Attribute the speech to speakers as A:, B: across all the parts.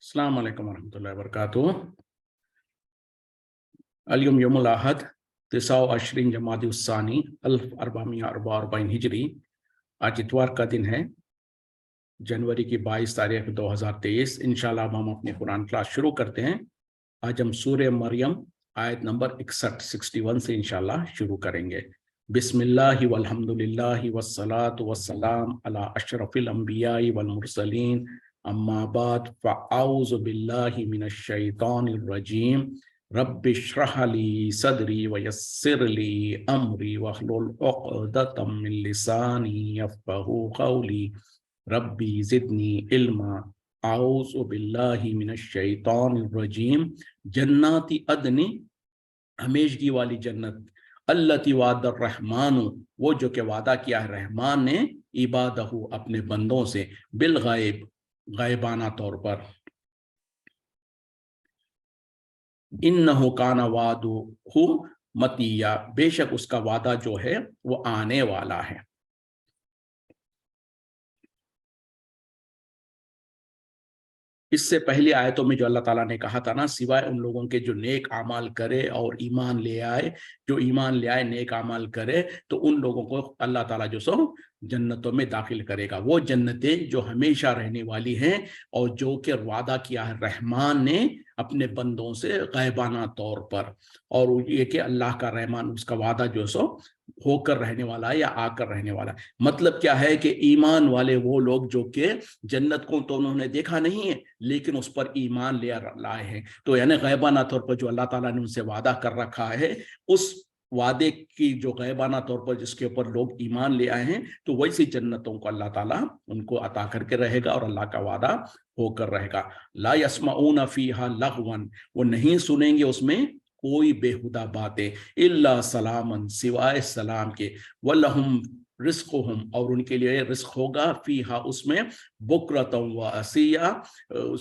A: السلام عليكم ورحمة الله وبركاته. اليوم يوم الأحد 29 جمادی الثانی 1444 ہجری. آج اتوار کا دن ہے، جنوری کی 22 تاریخ 2023. انشاءاللہ ہم اپنی قرآن کلاس شروع کرتے ہیں. آج ہم سورہ مریم آیت نمبر 61 سے انشاءاللہ شروع کریں گے. بسم اللہ والحمد للہ والصلاة والسلام علی اشرف الانبیاء والمرسلین، اما بعد فاعوذ باللہ من الشیطان الرجیم. رب اشرح لی صدری ویسر لی امری واحلل عقدۃ من لسانی یفقہوا قولی ربی زدنی علما. اعوذ باللہ من الشیطان الرجیم. جنات عدن، ہمیشگی والی جنت، التی وعد الرحمن، وہ جو کہ وعدہ کیا ہے رحمان نے عبادہ اپنے بندوں سے، بالغیب، غیبانہ طور پر. انہ کان وعدہ مطیع، بے شک اس کا وعدہ جو ہے وہ آنے والا ہے. اس سے پہلی آیتوں میں جو اللہ تعالیٰ نے کہا تھا نا، سوائے ان لوگوں کے جو نیک اعمال کرے اور ایمان لے آئے، جو ایمان لے آئے نیک اعمال کرے، تو ان لوگوں کو اللہ تعالیٰ جو سو جنتوں میں داخل کرے گا. وہ جنتیں جو ہمیشہ رہنے والی ہیں اور جو کہ وعدہ کیا ہے رحمان نے اپنے بندوں سے غیبانہ طور پر، اور یہ کہ اللہ کا رحمان اس کا وعدہ جو سو ہو کر رہنے والا ہے یا آ کر رہنے والا ہے. مطلب کیا ہے کہ ایمان والے وہ لوگ جو کہ جنت کو تو انہوں نے دیکھا نہیں ہے لیکن اس پر ایمان لے لائے ہیں. تو یعنی غیبانہ طور پر جو اللہ تعالیٰ نے ان سے وعدہ کر رکھا ہے، اس وعدے کی جو غیبانہ طور پر جس کے اوپر لوگ ایمان لے آئے ہیں، تو ویسی جنتوں کو اللہ تعالیٰ ان کو عطا کر کے رہے گا اور اللہ کا وعدہ ہو کر رہے گا. لا یسمعون فیہا لغوا، وہ نہیں سنیں گے اس میں کوئی بےہودہ باتیں، الا سلامن، سوائے سلام کے، ولہم رزقہم، اور ان کے لیے رزق ہوگا، فیہا اس میں، بکرۃ و عشیٰ،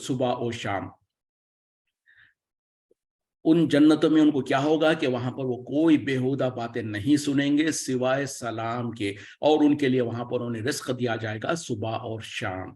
A: صبح و شام. ان جنتوں میں ان کو کیا ہوگا کہ وہاں پر وہ کوئی بےہودہ باتیں نہیں سنیں گے سوائے سلام کے، اور ان کے لیے وہاں پر انہیں رزق دیا جائے گا صبح اور شام.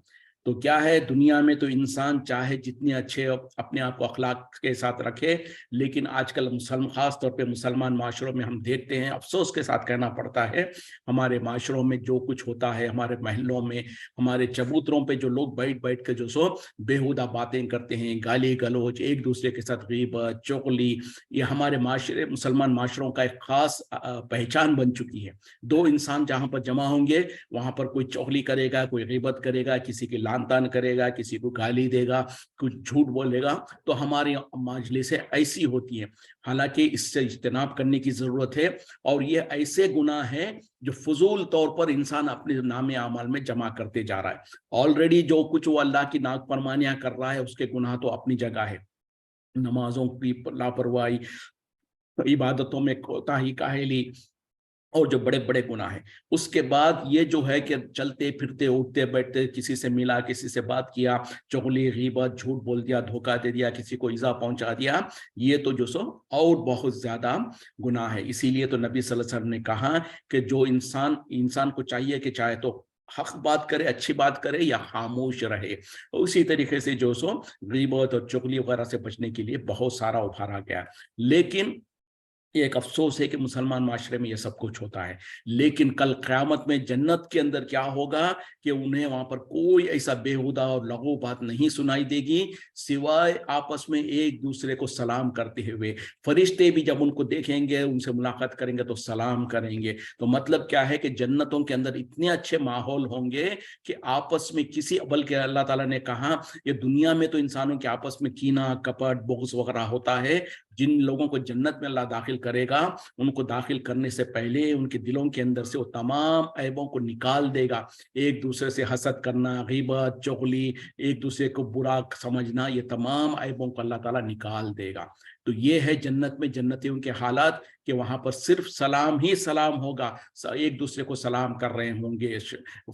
A: تو کیا ہے، دنیا میں تو انسان چاہے جتنے اچھے اپنے آپ کو اخلاق کے ساتھ رکھے، لیکن آج کل خاص طور پہ مسلمان معاشروں میں ہم دیکھتے ہیں، افسوس کے ساتھ کہنا پڑتا ہے، ہمارے معاشروں میں جو کچھ ہوتا ہے، ہمارے محلوں میں، ہمارے چبوتروں پہ جو لوگ بیٹھ کے جو سو بےہودہ باتیں کرتے ہیں، گالی گلوچ، ایک دوسرے کے ساتھ غیبت، چغلی، یہ ہمارے معاشرے، مسلمان معاشروں کا ایک خاص پہچان بن چکی ہے. دو انسان جہاں پر جمع ہوں گے، وہاں پر کوئی چغلی کرے گا، کوئی غیبت کرے گا، کسی کی لان تان کرے گا، کسی کو گالی دے گا، کچھ جھوٹ بولے گا. تو ہماری مجلسیں ایسی ہوتی ہیں. حالانکہ اس سے اجتناب کرنے کی ضرورت ہے، اور یہ ایسے گناہ ہیں جو فضول طور پر انسان اپنے نام اعمال میں جمع کرتے جا رہا ہے. آلریڈی جو کچھ وہ اللہ کی نافرمانیاں کر رہا ہے، اس کے گناہ تو اپنی جگہ ہے، نمازوں کی لاپرواہی، عبادتوں میں کوتاہی، کاہلی، اور جو بڑے بڑے گناہ ہیں. اس کے بعد یہ جو ہے کہ چلتے پھرتے اٹھتے بیٹھتے، کسی سے ملا، کسی سے بات کیا، چغلی، غیبت، جھوٹ بول دیا، دھوکہ دے دیا، کسی کو ایذا پہنچا دیا، یہ تو جو سو اور بہت زیادہ گناہ ہے. اسی لیے تو نبی صلی اللہ علیہ وسلم نے کہا کہ جو انسان کو چاہیے کہ چاہے تو حق بات کرے، اچھی بات کرے، یا خاموش رہے. اسی طریقے سے جو سو غیبت اور چغلی وغیرہ سے بچنے کے لیے بہت سارا ابھارا گیا. لیکن یہ ایک افسوس ہے کہ مسلمان معاشرے میں یہ سب کچھ ہوتا ہے. لیکن کل قیامت میں جنت کے اندر کیا ہوگا کہ انہیں وہاں پر کوئی ایسا بےہودہ اور لغو بات نہیں سنائی دے گی سوائے آپس میں ایک دوسرے کو سلام کرتے ہوئے. فرشتے بھی جب ان کو دیکھیں گے، ان سے ملاقات کریں گے تو سلام کریں گے. تو مطلب کیا ہے کہ جنتوں کے اندر اتنے اچھے ماحول ہوں گے کہ آپس میں کسی، بلکہ اللہ تعالیٰ نے کہا یہ دنیا میں تو انسانوں کے آپس میں کینہ، کپٹ، بغض وغیرہ ہوتا ہے. جن لوگوں کو جنت میں اللہ داخل کرے گا، ان کو داخل کرنے سے پہلے ان کے دلوں کے اندر سے وہ تمام عیبوں کو نکال دے گا. ایک دوسرے سے حسد کرنا، غیبت، چغلی، ایک دوسرے کو برا سمجھنا، یہ تمام عیبوں کو اللہ تعالیٰ نکال دے گا. تو یہ ہے جنت میں جنتیوں کے حالات، کہ وہاں پر صرف سلام ہی سلام ہوگا. ایک دوسرے کو سلام کر رہے ہوں گے،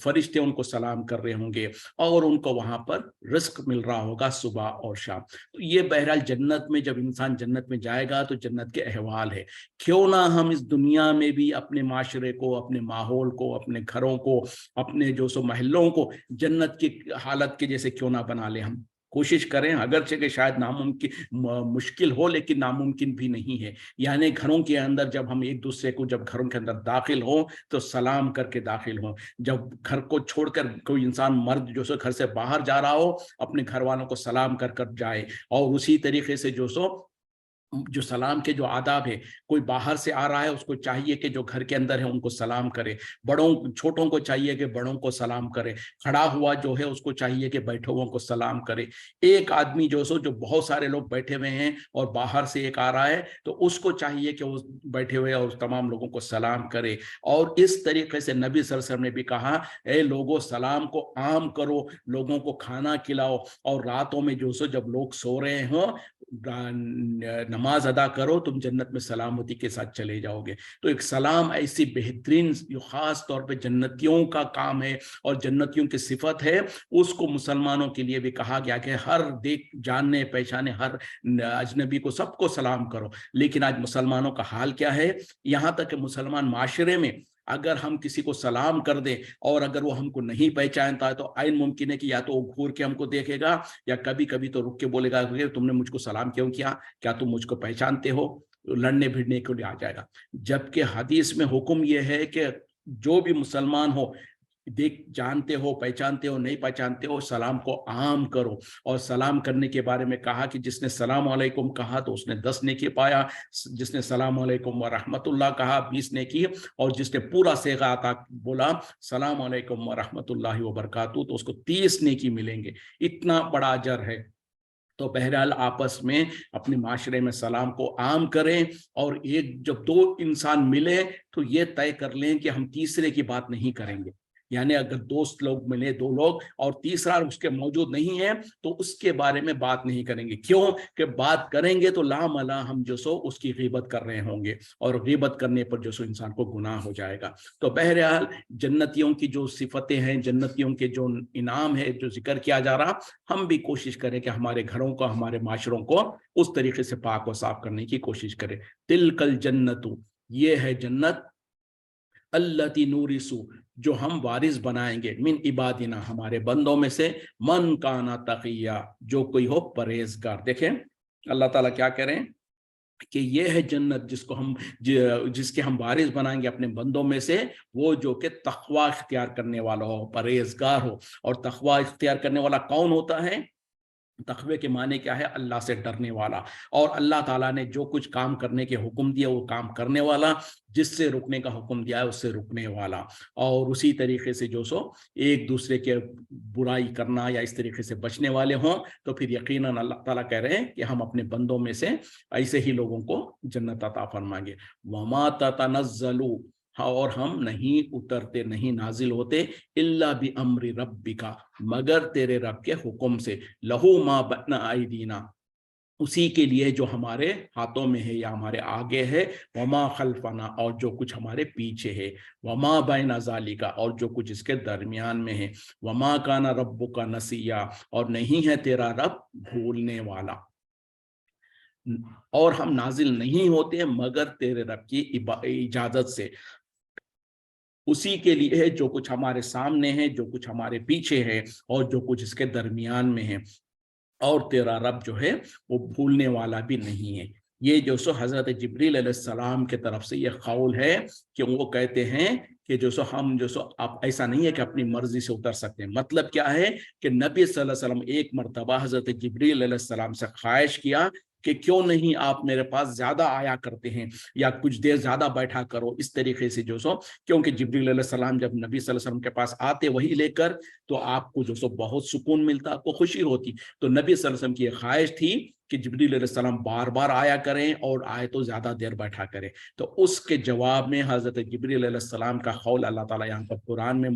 A: فرشتے ان کو سلام کر رہے ہوں گے، اور ان کو وہاں پر رزق مل رہا ہوگا صبح اور شام. تو یہ بہرحال جنت میں، جب انسان جنت میں جائے گا تو جنت کے احوال ہے. کیوں نہ ہم اس دنیا میں بھی اپنے معاشرے کو، اپنے ماحول کو، اپنے گھروں کو، اپنے جو سو محلوں کو جنت کی حالت کے جیسے کیوں نہ بنا لیں. कोशिश करें, अगरचे कि शायद नामुमकिन मुश्किल हो, लेकिन नामुमकिन भी नहीं है। यानी घरों के अंदर जब हम एक दूसरे को, जब घरों के अंदर दाखिल हो तो सलाम करके दाखिल हो। जब घर को छोड़कर कोई इंसान, मर्द जो सो घर से बाहर जा रहा हो, अपने घर वालों को सलाम कर कर जाए। और उसी तरीके से जो सलाम के जो आदाब है, कोई बाहर से आ रहा है उसको चाहिए कि जो घर के अंदर है उनको सलाम करे। बड़ों छोटों को चाहिए कि बड़ों को सलाम करे। खड़ा हुआ जो है उसको चाहिए कि बैठे हुओं को सलाम करे। एक आदमी जो बहुत सारे लोग बैठे हुए हैं और बाहर से एक आ रहा है तो उसको चाहिए कि वो बैठे हुए और तमाम लोगों को सलाम करे। और इस तरीके से नबी सल्लल्लाहु अलैहि वसल्लम ने भी कहा, ए लोगों, सलाम को आम करो, लोगों को खाना खिलाओ, और रातों में जब लोग सो रहे हों नमाज अदा करो, तुम जन्नत में सलामती के साथ चले जाओगे। तो एक सलाम ऐसी बेहतरीन जो खास तौर पे जन्नतियों का काम है और जन्नतियों की सिफत है, उसको मुसलमानों के लिए भी कहा गया कि हर देख जानने पहचाने हर अजनबी को सबको सलाम करो। लेकिन आज मुसलमानों का हाल क्या है, यहाँ तक कि मुसलमान माशरे में अगर हम किसी को सलाम कर दें और अगर वो हमको नहीं पहचानता है तो आइन मुमकिन है कि या तो वो घूर के हमको देखेगा या कभी कभी तो रुक के बोलेगा कि तुमने मुझको सलाम क्यों किया, क्या तुम मुझको पहचानते हो, लड़ने भिड़ने के लिए आ जाएगा। जबकि हदीस में हुक्म यह है कि जो भी मुसलमान हो, देख जानते हो पहचानते हो नहीं पहचानते हो, सलाम को आम करो। और सलाम करने के बारे में कहा कि जिसने सलाम अलैकुम कहा तो उसने 10 नेकी पाया, जिसने सलाम अलैकुम व रहमतुल्लाह कहा 20 नेकी, और जिसने पूरा सेगा आता बोला सलाम अलैकुम व रहमतुल्लाहि व बरकातहू तो उसको 30 नेकी मिलेंगे। इतना बड़ा अजर है। तो बहरहाल आपस में अपने माशरे में सलाम को आम करें, और एक जब दो इंसान मिले तो ये तय कर लें कि हम तीसरे की बात नहीं करेंगे। यानी अगर दोस्त लोग मिले, दो लोग, और तीसरा उसके मौजूद नहीं है तो उसके बारे में बात नहीं करेंगे। क्यों कि बात करेंगे तो लामला हम उसकी गीबत कर रहे होंगे, और गीबत करने पर इंसान को गुनाह हो जाएगा। तो बहरहाल जन्नतियों की जो सिफतें हैं, जन्नतियों के जो इनाम है जो जिक्र किया जा रहा, हम भी कोशिश करें कि हमारे घरों को, हमारे माशरों को उस तरीके से पाक व साफ करने की कोशिश करें। तिलकल जन्नतु, ये है जन्नत, अल्लती नूरिसु, जो हम वारिस बनाएंगे, मिन इबादिना, हमारे बंदों में से, मन काना तकिया, जो कोई हो परहेजगार। देखें अल्लाह ताला क्या कह रहे हैं कि ये है जन्नत जिसके हम वारिस बनाएंगे अपने बंदों में से, वो जो कि तकवा इख्तियार करने वाला हो, परहेजगार हो। और तकवा इख्तियार करने वाला कौन होता है? तकवे के माने क्या है? अल्लाह से डरने वाला, और अल्लाह ताला ने जो कुछ काम करने के हुक्म दिया वो काम करने वाला, जिससे रुकने का हुक्म दिया है उससे रुकने वाला। और उसी तरीके से एक दूसरे के बुराई करना या इस तरीके से बचने वाले हों, तो फिर यकीनन अल्लाह ताला कह रहे हैं कि हम अपने बंदों में से ऐसे ही लोगों को जन्नत अता फरमाएंगे। वमा ततनज़्ज़लु, और हम नहीं उतरते, नहीं नाजिल होते, इल्ला बि अम्रि रब्बिका, मगर तेरे रब के हुक्म से, लहू मा बना आईदीना, उसी के लिए जो हमारे हाथों में है या हमारे आगे है, वमा खल्फना, और जो कुछ हमारे पीछे है, वमा बैन ज़ालिका, और जो कुछ इसके दरमियान में है, वमा काना रब्बुका नसिया, और नहीं है तेरा रब भूलने वाला। और हम नाजिल नहीं होते मगर तेरे रब की इजाजत से, उसी के लिए है जो कुछ हमारे सामने है, जो कुछ हमारे पीछे है, और जो कुछ इसके दरमियान में है। और तेरा रब जो है वो भूलने वाला भी नहीं है। ये हजरत जिब्रील अलैहिस्सलाम के तरफ से ये कौल है कि वो कहते हैं कि हम आप, ऐसा नहीं है कि अपनी मर्जी से उतर सकते हैं। मतलब क्या है कि नबी सल्लल्लाहु अलैहि वसल्लम एक मरतबा हजरत जिब्रील अलैहिस्सलाम से ख्वाहिश किया कि क्यों नहीं आप मेरे पास ज्यादा आया करते हैं, या कुछ देर ज्यादा बैठा करो, इस तरीके से क्योंकि जिब्रील अलैहिस्सलाम जब नबी सल्लल्लाहु अलैहि वसल्लम के पास आते वही लेकर, तो आपको बहुत सुकून मिलता, आपको खुशी होती। तो नबी सल्लल्लाहु अलैहि वसल्लम की ख्वाहिश थी कि जिब्रील अलैहिस्सलाम बार बार आया करें, और आए तो ज्यादा देर बैठा करें। तो उसके जवाब में हजरत जिब्रील अलैहिस्सलाम का कौल अल्लाह ताला यहाँ पर कुरान में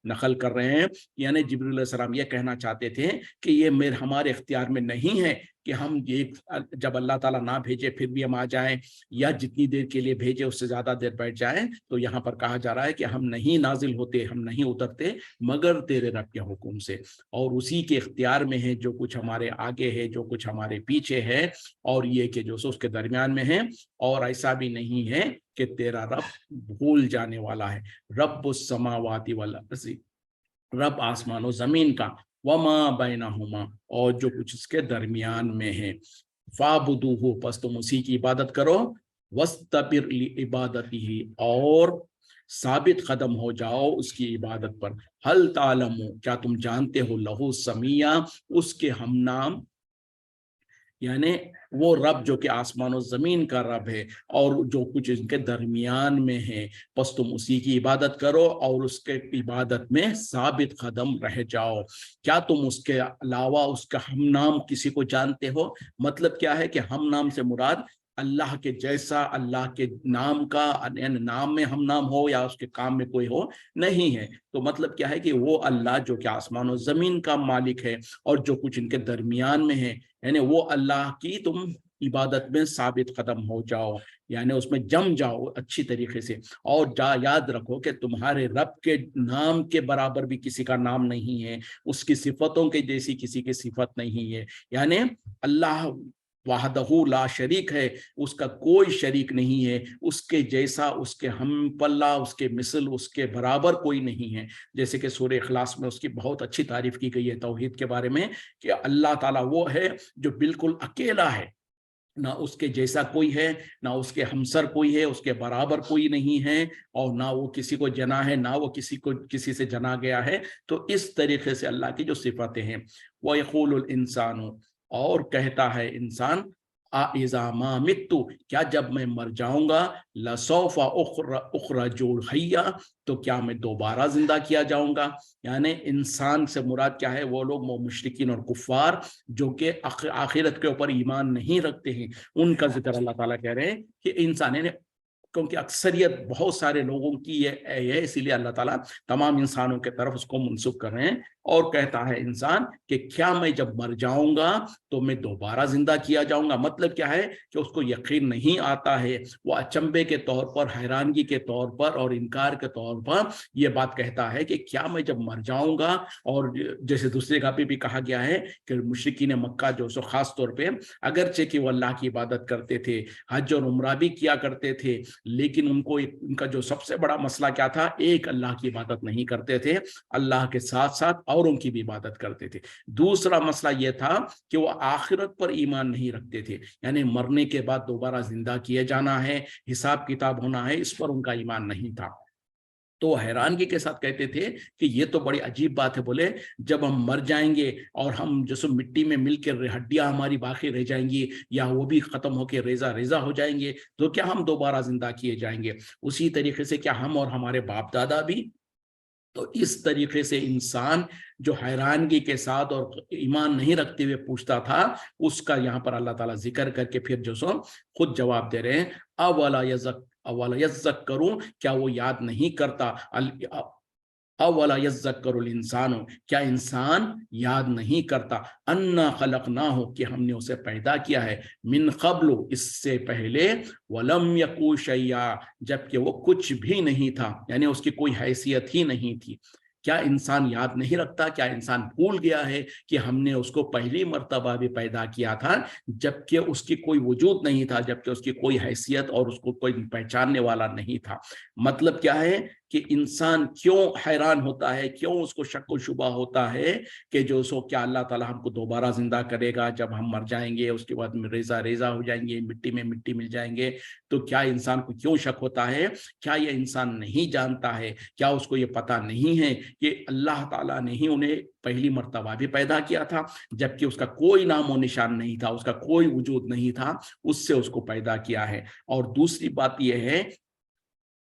A: नकल कर रहे हैं। यानी जिब्रील अलैहिस्सलाम ये कहना चाहते थे कि ये हमारे इख्तियार में नहीं है कि हम जब अल्लाह ताला ना भेजे फिर भी हम आ जाएं, या जितनी देर के लिए भेजे उससे ज्यादा देर बैठ जाएं। तो यहाँ पर कहा जा रहा है कि हम नहीं नाजिल होते, हम नहीं उतरते मगर तेरे रब के हुक्म से, और उसी के इख्तियार में है जो कुछ हमारे आगे है, जो कुछ हमारे पीछे है, और ये कि उसके दरमियान में है। और ऐसा भी नहीं है कि तेरा रब भूल जाने वाला है। रब्बुस समावाति वल अर्ज़ि, रब आसमान और जमीन का, वमा बैनहुमा, और जो कुछ इसके दरमियान में है, फाबुदूहु, बस तुम उसी की इबादत करो, वस्तबिर लिइबादतिही, और साबित कदम हो जाओ उसकी इबादत पर। हल तालमु, क्या तुम जानते हो, लहू समिया, उसके हम नाम, यानी वो रब जो कि आसमान और जमीन का रब है और जो कुछ इनके दरमियान में है, बस तुम उसी की इबादत करो और उसके इबादत में साबित कदम रह जाओ। क्या तुम उसके अलावा उसका हम नाम किसी को जानते हो? मतलब क्या है कि हम नाम से मुराद अल्लाह के जैसा, अल्लाह के नाम का, यानी नाम में हम नाम हो या उसके काम में कोई हो, नहीं है। तो मतलब क्या है कि वो अल्लाह जो कि आसमान और जमीन का मालिक है और जो कुछ इनके दरमियान में है, यानी वो अल्लाह की तुम इबादत में साबित कदम हो जाओ, यानी उसमें जम जाओ अच्छी तरीके से। और याद रखो कि तुम्हारे रब के नाम के बराबर भी किसी का नाम नहीं है, उसकी सिफतों के जैसी किसी की सिफत नहीं है। यानी अल्लाह वाहदहू ला शरीक है, उसका कोई शरीक नहीं है, उसके जैसा, उसके हम पल्ला, उसके मिसल, उसके बराबर कोई नहीं है। जैसे कि सूरह इखलास में उसकी बहुत अच्छी तारीफ की गई है तौहीद के बारे में, कि अल्लाह ताला वो है जो बिल्कुल अकेला है, ना उसके जैसा कोई है, ना उसके हमसर कोई है, उसके बराबर कोई नहीं है, और ना वो किसी को जना है, ना वो किसी को किसी से जना गया है। तो इस तरीके से अल्लाह की जो सिफतें हैं, वह यक़ूलुल इंसानु, और कहता है इंसान, इज़ा मा मित्तु, क्या जब मैं मर जाऊंगा, लसौफा उखरजू हय्या, तो क्या मैं दोबारा जिंदा किया जाऊंगा। यानी इंसान से मुराद क्या है, वो लोग मुशरिकीन और कुफ्फार जो कि आखिरत के ऊपर ईमान नहीं रखते हैं, उनका जिक्र अल्लाह ताला कह रहे हैं कि इंसान ने, क्योंकि अक्सरियत बहुत सारे लोगों की ये है, इसीलिए अल्लाह ताला तमाम इंसानों के तरफ उसको मुंसुब कर रहे हैं। और कहता है इंसान कि क्या मैं जब मर जाऊंगा तो मैं दोबारा जिंदा किया जाऊंगा। मतलब क्या है कि उसको यकीन नहीं आता है, वो अचंभे के तौर पर, हैरानगी के तौर पर और इनकार के तौर पर ये बात कहता है कि क्या मैं जब मर जाऊंगा। और जैसे दूसरे जगह पे भी कहा गया है कि मुशरिकीन मक्का जो सो खास तौर पे, अगरचे कि वो अल्लाह की इबादत करते थे, हज और उम्रा भी किया करते थे, लेकिन उनको उनका जो सबसे बड़ा मसला क्या था, एक अल्लाह की इबादत नहीं करते थे, अल्लाह के साथ साथ औरों की भी इबादत करते थे। दूसरा मसला यह था कि वो आखिरत पर ईमान नहीं रखते थे, यानी मरने के बाद दोबारा जिंदा किए जाना है, हिसाब किताब होना है, इस पर उनका ईमान नहीं था। तो हैरानगी के साथ कहते थे कि ये तो बड़ी अजीब बात है, बोले जब हम मर जाएंगे और हम जैसे मिट्टी में मिलकर हड्डियां हमारी बाकी रह जाएंगी या वो भी खत्म होकर रेजा रेजा हो जाएंगे, तो क्या हम दोबारा जिंदा किए जाएंगे? उसी तरीके से क्या हम और हमारे बाप दादा भी? तो इस तरीके से इंसान जो हैरानगी के साथ और ईमान नहीं रखते हुए पूछता था, उसका यहाँ पर अल्लाह ताला जिक्र करके फिर जो सो खुद जवाब दे रहे हैं, अवला यज़्ज़करू, क्या वो याद नहीं करता, अवला यज़्ज़करुल इंसानु, क्या इंसान याद नहीं करता, अन्ना खलकनाहु, कि हमने उसे पैदा किया है, मिन क़ब्लु, इससे पहले, वलम यकू शैया, जबकि वो कुछ भी नहीं था, यानी उसकी कोई हैसियत ही नहीं थी। क्या इंसान याद नहीं रखता? क्या इंसान भूल गया है कि हमने उसको पहली मर्तबा भी पैदा किया था जबकि उसकी कोई वजूद नहीं था, जबकि उसकी कोई हैसियत और उसको कोई पहचानने वाला नहीं था? मतलब क्या है कि इंसान क्यों हैरान होता है, क्यों उसको शक व शुबा होता है कि जो सो क्या अल्लाह ताला हमको दोबारा जिंदा करेगा जब हम मर जाएंगे, उसके बाद में रेजा रेजा हो जाएंगे, मिट्टी में मिट्टी मिल जाएंगे। तो क्या इंसान को क्यों शक होता है? क्या ये इंसान नहीं जानता है, क्या उसको ये पता नहीं है कि अल्लाह ताला ने ही उन्हें पहली मर्तबा भी पैदा किया था जबकि उसका कोई नामो निशान नहीं था, उसका कोई वजूद नहीं था, उससे उसको पैदा किया है। और दूसरी बात यह है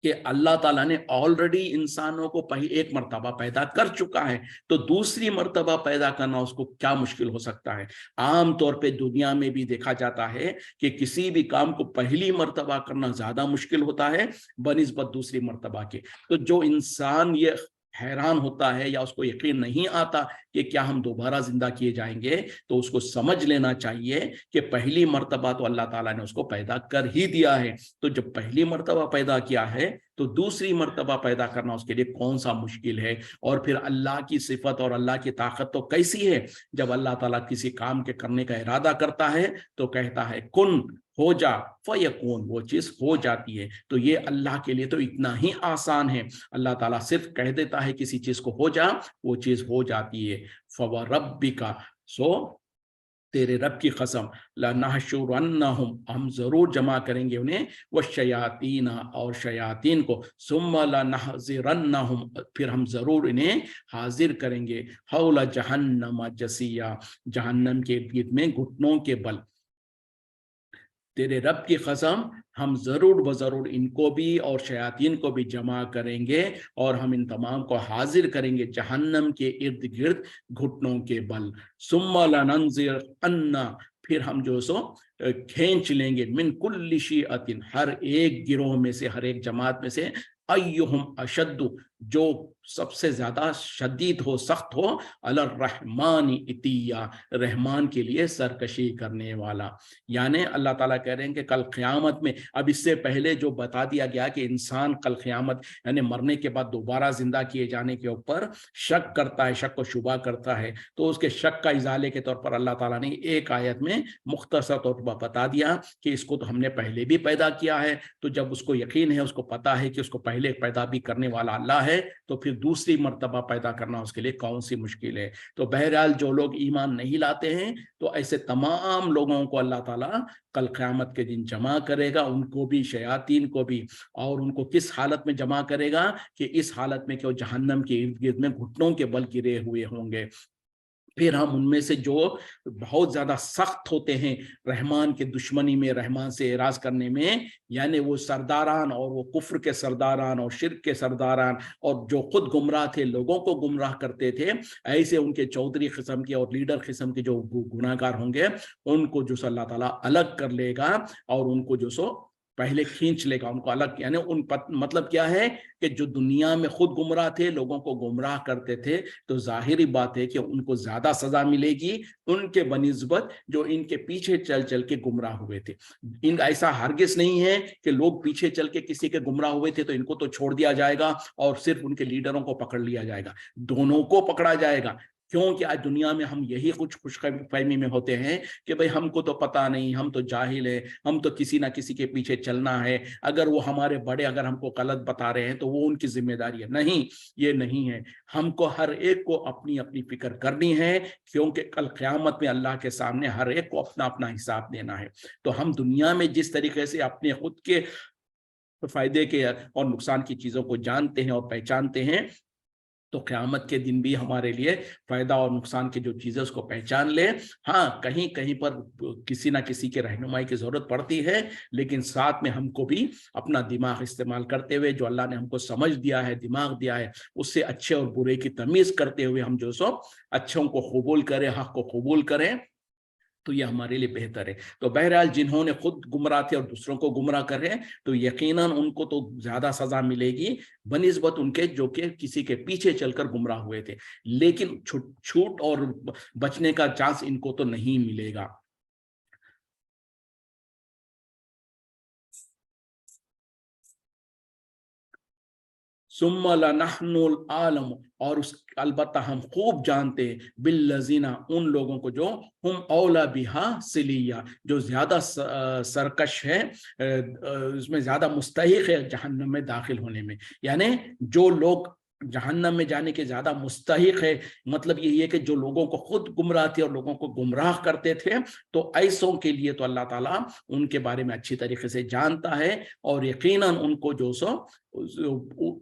A: कि अल्लाह ताला ने ऑलरेडी इंसानों को पहले एक मर्तबा पैदा कर चुका है, तो दूसरी मर्तबा पैदा करना उसको क्या मुश्किल हो सकता है? आम तौर पे दुनिया में भी देखा जाता है कि किसी भी काम को पहली मर्तबा करना ज्यादा मुश्किल होता है बनिस्बत दूसरी मर्तबा के। तो जो इंसान ये हैरान होता है या उसको यकीन नहीं आता कि क्या हम दोबारा जिंदा किए जाएंगे, तो उसको समझ लेना चाहिए कि पहली मर्तबा तो अल्लाह ताला ने उसको पैदा कर ही दिया है। तो जब पहली मर्तबा पैदा किया है तो तो दूसरी मर्तबा पैदा करना उसके लिए कौन सा मुश्किल है। और फिर अल्लाह की सिफत और अल्लाह की ताकत तो कैसी है, जब अल्लाह ताला किसी काम के करने का इरादा करता है तो कहता है कुन, हो जा, फयकून, वो चीज हो जाती है। तो ये अल्लाह के लिए तो इतना ही आसान है, अल्लाह ताला सिर्फ कह देता है किसी चीज को हो जा, वो चीज हो जाती है। फवरब्बिका, सो तेरे रब की कसम, लनहशुरन्नहुम, हम जरूर जमा करेंगे उन्हें, वश्शयातीना, और शयातीन को, सुम्मा लनहज़िरन्नहुम, फिर हम जरूर इन्हें हाजिर करेंगे, हौला जहन्नम जसिया, जहन्नम के इर्द गिर्द में घुटनों के बल। तेरे रब की कसम, हम जरूर बजरूर इनको भी और शयातीन को भी जमा करेंगे और हम इन तमाम को हाजिर करेंगे जहन्नम के इर्द गिर्द घुटनों के बल। सुम्मा लनंज़िरन्ना, फिर हम जो सो खींच लेंगे, मिन कुल्ली शिअतिन, हर एक गिरोह में से, हर एक जमात में से, अय्युहुम अशद्दु, जो सबसे ज्यादा शदीद हो, सख्त हो, अलर रहमानी इतिया, रहमान के लिए सरकशी करने वाला। यानी अल्लाह ताला कह रहे हैं कि कल क़यामत में, अब इससे पहले जो बता दिया गया कि इंसान कल क़यामत यानी मरने के बाद दोबारा जिंदा किए जाने के ऊपर शक करता है, शक को शुबा करता है, तो उसके शक का इजाले के तौर पर अल्लाह ताला ने एक आयत में मुख्तसर तौर पर बता दिया कि इसको तो हमने पहले भी पैदा किया है। तो जब उसको यकीन है, उसको पता है कि उसको पहले पैदा भी करने वाला अल्लाह है, तो फिर दूसरी मर्तबा पैदा करना उसके लिए कौन सी मुश्किल है। तो बहरहाल जो लोग ईमान नहीं लाते हैं, तो ऐसे तमाम लोगों को अल्लाह ताला कल क़यामत के दिन जमा करेगा, उनको भी, शयातीन को भी। और उनको किस हालत में जमा करेगा, कि इस हालत में कि वो जहन्नम के इर्द गिर्द में घुटनों के बल गिरे हुए होंगे। फिर हम उनमें से जो बहुत ज्यादा सख्त होते हैं रहमान के दुश्मनी में, रहमान से एराज करने में, यानी वो सरदारान, और वो कुफ्र के सरदारान और शिर्क के सरदारान, और जो खुद गुमराह थे, लोगों को गुमराह करते थे, ऐसे उनके चौधरी किस्म के और लीडर किस्म के जो गुनाहगार होंगे, उनको जो अल्लाह ताला अलग कर लेगा और उनको जो सो पहले खींच लेगा, उनको अलग। यानी मतलब क्या है कि जो दुनिया में खुद गुमराह थे, लोगों को गुमराह करते थे, तो जाहिरी बात है कि उनको ज्यादा सजा मिलेगी उनके बनिस्बत जो इनके पीछे चल चल के गुमराह हुए थे। इन ऐसा हरगिज नहीं है कि लोग पीछे चल के किसी के गुमराह हुए थे तो इनको तो छोड़ दिया जाएगा और सिर्फ उनके लीडरों को पकड़ लिया जाएगा, दोनों को पकड़ा जाएगा। क्योंकि आज दुनिया में हम यही कुछ खुशफहमी में होते हैं कि भाई हमको तो पता नहीं, हम तो जाहिल है, हम तो किसी ना किसी के पीछे चलना है, अगर वो हमारे बड़े अगर हमको गलत बता रहे हैं तो वो उनकी जिम्मेदारी है। नहीं, ये नहीं है। हमको हर एक को अपनी अपनी फिक्र करनी है, क्योंकि कल क़यामत में अल्लाह के सामने हर एक को अपना अपना हिसाब देना है। तो हम दुनिया में जिस तरीके से अपने खुद के फायदे के और नुकसान की चीजों को जानते हैं और पहचानते हैं, तो क़यामत के दिन भी हमारे लिए फायदा और नुकसान की जो चीजें उसको पहचान ले। हाँ, कहीं कहीं पर किसी ना किसी के रहनुमाई की जरूरत पड़ती है, लेकिन साथ में हमको भी अपना दिमाग इस्तेमाल करते हुए, जो अल्लाह ने हमको समझ दिया है, दिमाग दिया है, उससे अच्छे और बुरे की तमीज करते हुए हम जो सो अच्छों को कबूल करें, हक को कबूल करें, तो ये हमारे लिए बेहतर है। तो बहरहाल जिन्होंने खुद गुमराह थे और दूसरों को गुमराह कर रहे हैं, तो यकीनन उनको तो ज्यादा सजा मिलेगी बनिस्बत उनके जो कि किसी के पीछे चलकर गुमराह हुए थे, लेकिन छूट और बचने का चांस इनको तो नहीं मिलेगा। सुम्मा लनहनुल आलम, और उस अलबत्ता हम खूब जानते हैं, बिल्लजीना, उन लोगों को जो हम औला बिहा सिलिया, जो ज्यादा सरकश है, उसमें ज्यादा मुस्तहिक है जहन्नम में दाखिल होने में। यानी जो लोग जहन्नम में जाने के ज्यादा मुस्तहिक है, मतलब यही है कि जो लोगों को खुद गुमराह थे और लोगों को गुमराह करते थे, तो ऐसों के लिए तो अल्लाह ताला उनके बारे में अच्छी तरीके से जानता है, और यकीनन उनको जो सो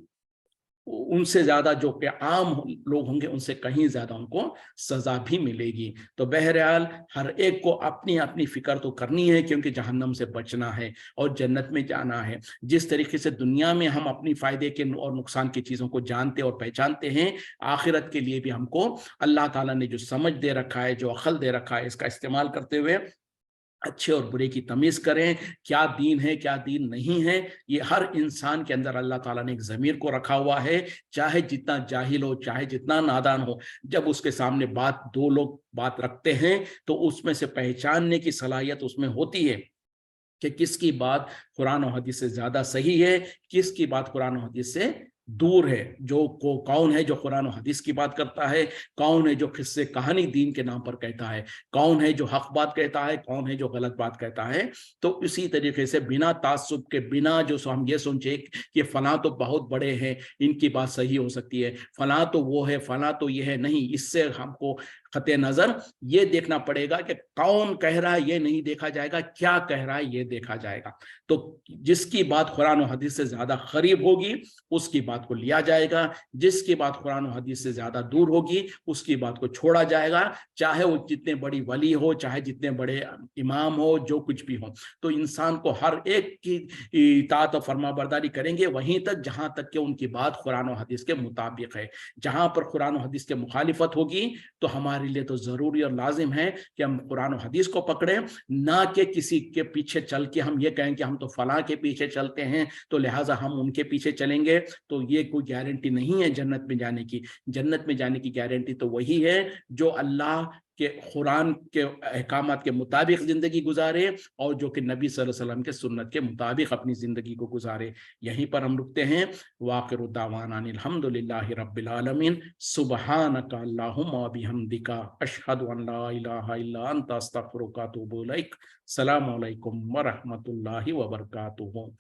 A: उनसे ज्यादा जो कि आम लोग होंगे उनसे कहीं ज्यादा उनको सजा भी मिलेगी। तो बहरहाल हर एक को अपनी अपनी फिक्र तो करनी है, क्योंकि जहन्नम से बचना है और जन्नत में जाना है। जिस तरीके से दुनिया में हम अपनी फायदे के और नुकसान की चीजों को जानते और पहचानते हैं, आखिरत के लिए भी हमको अल्लाह ताला ने जो समझ दे रखा है, जो अक्ल दे रखा है, इसका इस्तेमाल करते हुए अच्छे और बुरे की तमीज करें, क्या दीन है क्या दीन नहीं है। ये हर इंसान के अंदर अल्लाह ताला ने एक ज़मीर को रखा हुआ है, चाहे जितना जाहिल हो, चाहे जितना नादान हो, जब उसके सामने दो लोग बात रखते हैं तो उसमें से पहचानने की सलाहियत उसमें होती है। کہ किसकी बात कुरान और हदीस से ज्यादा सही है, किसकी बात कुरान और हदीस से दूर है। जो कौन है जो कुरान और हदीस की बात करता है, कौन है जो किस्से कहानी दीन के नाम पर कहता है, कौन है जो हक बात कहता है, कौन है जो गलत बात कहता है। तो इसी तरीके से बिना तासुब के, बिना जो हम ये सोचे कि फलां तो बहुत बड़े हैं, इनकी बात सही हो सकती है, फलां तो वो है, फलां तो ये है, नहीं, इससे हमको खते नजर ये देखना पड़ेगा कि कौन कह रहा है, ये नहीं देखा जाएगा, क्या कह रहा है ये देखा जाएगा। तो जिसकी बात कुरान और हदीस से ज्यादा करीब होगी उसकी बात को लिया जाएगा, जिसकी बात कुरान और हदीस से ज्यादा दूर होगी उसकी बात को छोड़ा जाएगा, चाहे वो जितने बड़ी वली हो, चाहे जितने बड़े इमाम हो, जो कुछ भी हो। तो इंसान को हर एक की इताअत और फरमाबरदारी करेंगे वहीं तक जहां तक कि उनकी बात कुरान और हदीस के मुताबिक है। जहां पर कुरान और हदीस के मुखालिफत होगी तो हमारे लिए तो जरूरी और लाजिम है कि हम कुरान और हदीस को पकड़े, ना कि किसी के पीछे चल के हम ये कहें कि हम तो फलां के पीछे चलते हैं तो लिहाजा हम उनके पीछे चलेंगे। तो ये कोई गारंटी नहीं है जन्नत में जाने की। जन्नत में जाने की गारंटी तो वही है जो अल्लाह के कुरान के अहकामात के मुताबिक जिंदगी गुजारे और जो कि नबी सल्लल्लाहु अलैहि वसल्लम के सुन्नत के मुताबिक अपनी जिंदगी को गुजारे। यहीं पर हम रुकते हैं। वाखिरु दावाना अनिल हम्दुलिल्लाहि रब्बिल आलमीन। सुब्हानका अल्लाहुम्मा व बिहम्दिका अशहदु अन ला इलाहा इल्ला अंता अस्तगफिरुका व अतूबु इलैक। अस्सलामु अलैकुम व रहमतुल्लाहि व बरकातुहू।